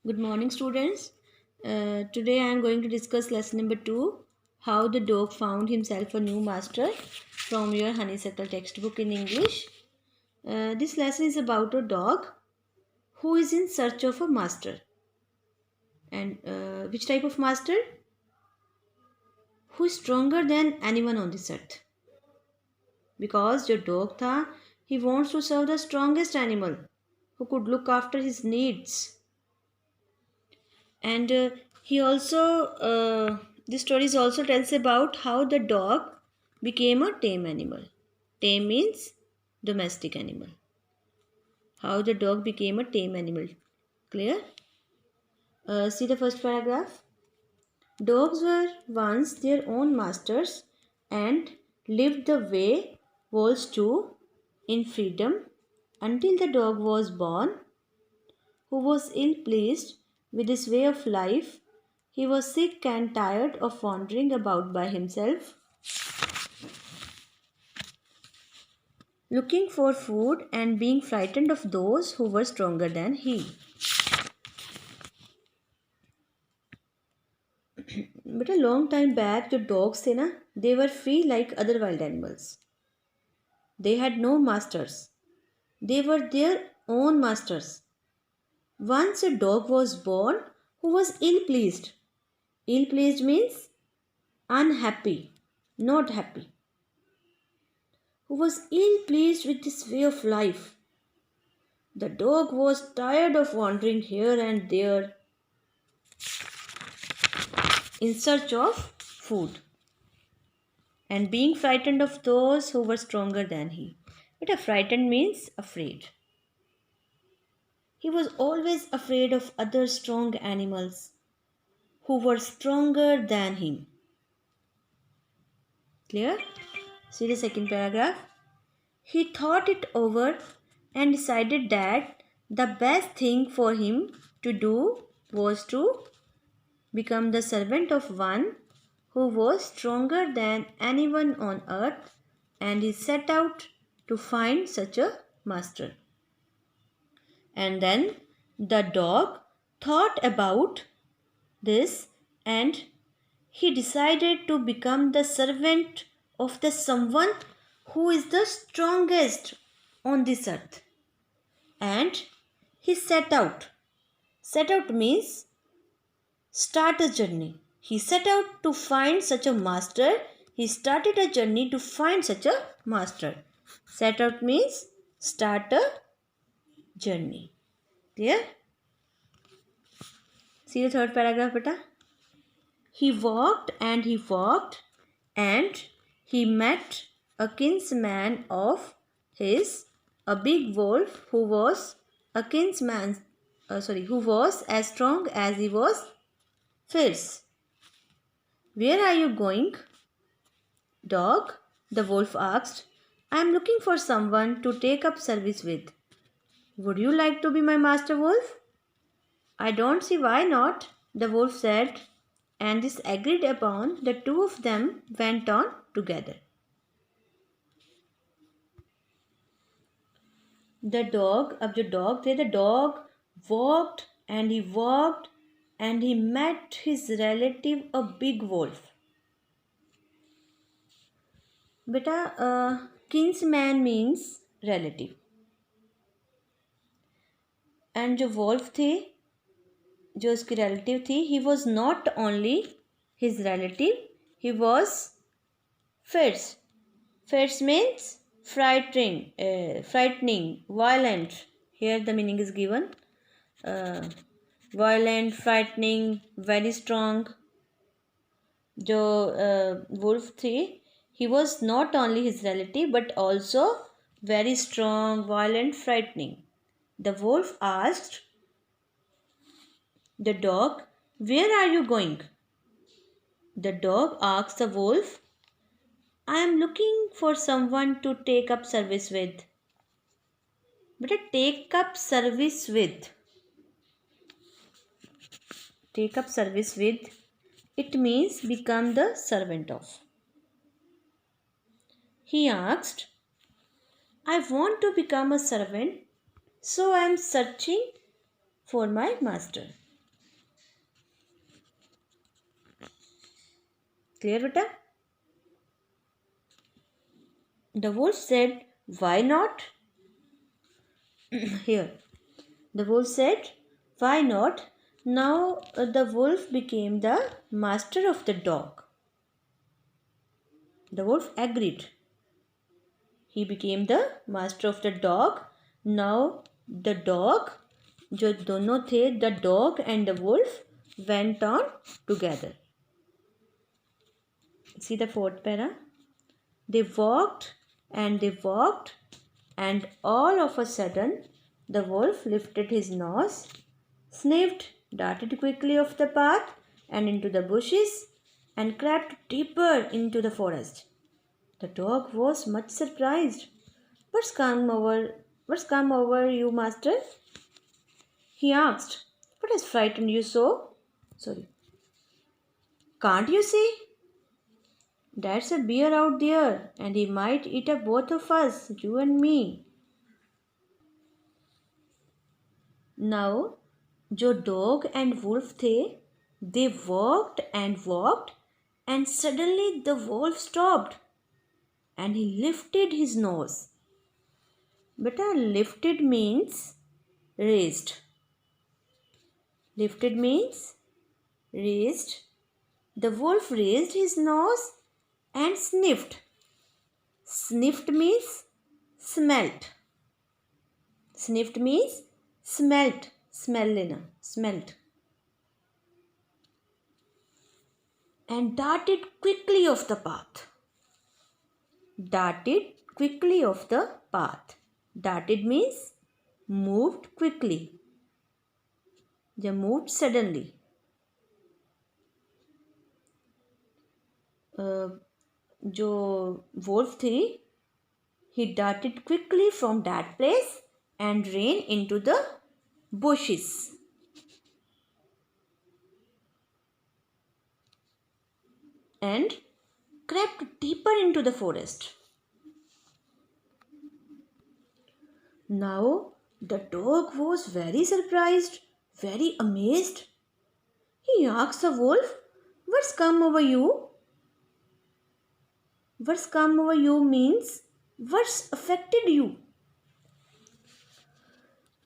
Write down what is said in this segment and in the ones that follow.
Good morning, students. Today I am going to discuss lesson number 2, how the dog found himself a new master, from your Honeysuckle textbook in English. This lesson is about a dog who is in search of a master. And which type of master? Who is stronger than anyone on this earth. Because your dog he wants to serve the strongest animal who could look after his needs. And he also this story also tells about how the dog became a tame animal. Tame means domestic animal. How the dog became a tame animal. Clear? See the first paragraph. Dogs were once their own masters and lived the way wolves do, in freedom, until the dog was born, who was ill pleased with his way of life. He was sick and tired of wandering about by himself, looking for food and being frightened of those who were stronger than he. But a long time back, the dogs, they were free like other wild animals. They had no masters. They were their own masters. Once a dog was born who was ill pleased. Ill pleased means unhappy, not happy. Who was ill pleased with this way of life. The dog was tired of wandering here and there in search of food and being frightened of those who were stronger than he. But frightened means afraid. He was always afraid of other strong animals who were stronger than him. Clear? See the second paragraph. He thought it over and decided that the best thing for him to do was to become the servant of one who was stronger than anyone on earth, and he set out to find such a master. And then the dog thought about this and he decided to become the servant of the someone who is the strongest on this earth. And he set out. Set out means start a journey. He set out to find such a master. He started a journey to find such a master. Set out means start a journey. Clear? See the third paragraph, beta. He walked and he met a kinsman of his, a big wolf who was who was as strong as he was fierce. Where are you going, dog? The wolf asked. I am looking for someone to take up service with. Would you like to be my master wolf? I don't see why not, the wolf said, and this agreed upon, the two of them went on together. The dog walked and he met his relative, a big wolf. Beta, kinsman means relative. And जो wolf थे, जो उसकी relative थी, he was not only his relative, he was fierce. Fierce means frightening, violent. Here the meaning is given. Violent, frightening, very strong. जो wolf थी, he was not only his relative but also very strong, violent, frightening. The wolf asked the dog, where are you going? The dog asked the wolf, I am looking for someone to take up service with. But take up service with. Take up service with, it means become the servant of. He asked, I want to become a servant, so I am searching for my master. Clear beta? The wolf said, why not? Here. The wolf said, why not? Now the wolf became the master of the dog. The wolf agreed. He became the master of the dog. Now the dog, जो दोनों थे, the dog and the wolf went on together. See the fourth para. They walked and all of a sudden the wolf lifted his nose, sniffed, darted quickly off the path and into the bushes and crept deeper into the forest. The dog was much surprised. What's come over you, master? He asked. What has frightened you so? Sorry. Can't you see? There's a bear out there and he might eat up both of us, you and me. Now, जो dog and wolf थे, they walked and suddenly the wolf stopped and he lifted his nose. Beta, lifted means raised. Lifted means raised. The wolf raised his nose and sniffed. Sniffed means smelt. Sniffed means smelt. Smelt. And darted quickly off the path. Darted quickly off the path. Darted means moved quickly. They moved suddenly. जो wolf थी, he darted quickly from that place and ran into the bushes. And crept deeper into the forest. Now the dog was very surprised, very amazed. He asked the wolf, what's come over you? What's come over you means what's affected you?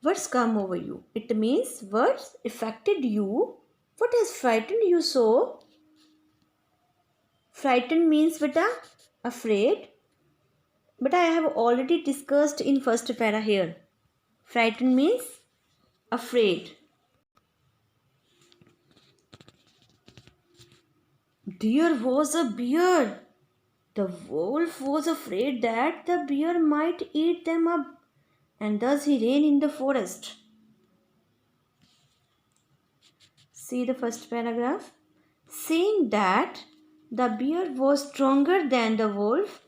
What's come over you? It means what's affected you? What has frightened you so? Frightened means beta, afraid. But I have already discussed in first para here. Frightened means afraid. There was a bear. The wolf was afraid that the bear might eat them up, and thus he ran in the forest. See the first paragraph. Seeing that the bear was stronger than the wolf,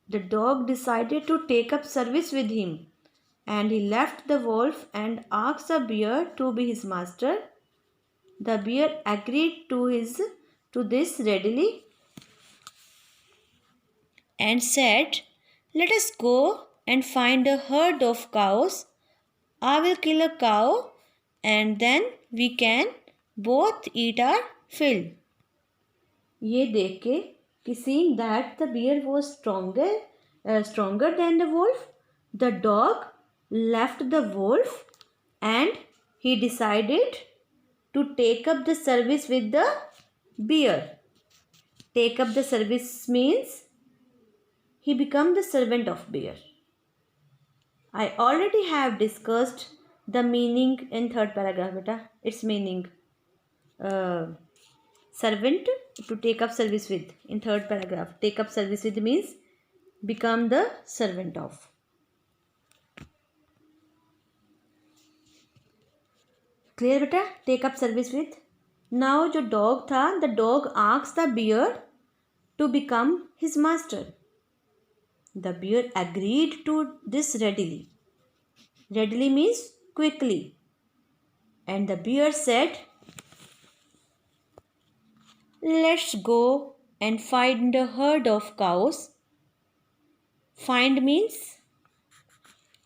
the dog decided to take up service with him, and he left the wolf and asked the bear to be his master. The bear agreed to this readily and said, let us go and find a herd of cows. I will kill a cow and then we can both eat our fill. ये देख के कि seeing that the bear was stronger than the wolf, the dog left the wolf and he decided to take up the service with the bear. Take up the service means he became the servant of bear. I already have discussed the meaning in third paragraph, beta. Its meaning. Servant, to take up service with. In third paragraph, take up service with means become the servant of. Clear beta? Take up service with. Now जो dog था, the dog asked the bear to become his master. The bear agreed to this readily. Readily means quickly. And the bear said, let's go and find a herd of cows. Find means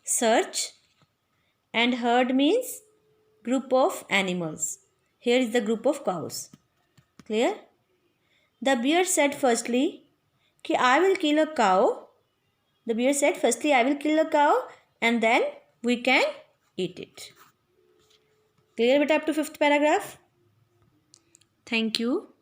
search and herd means group of animals. Here is the group of cows. Clear? The bear said firstly कि I will kill a cow. The bear said firstly I will kill a cow and then we can eat it. Clear beta up to 5th paragraph? Thank you.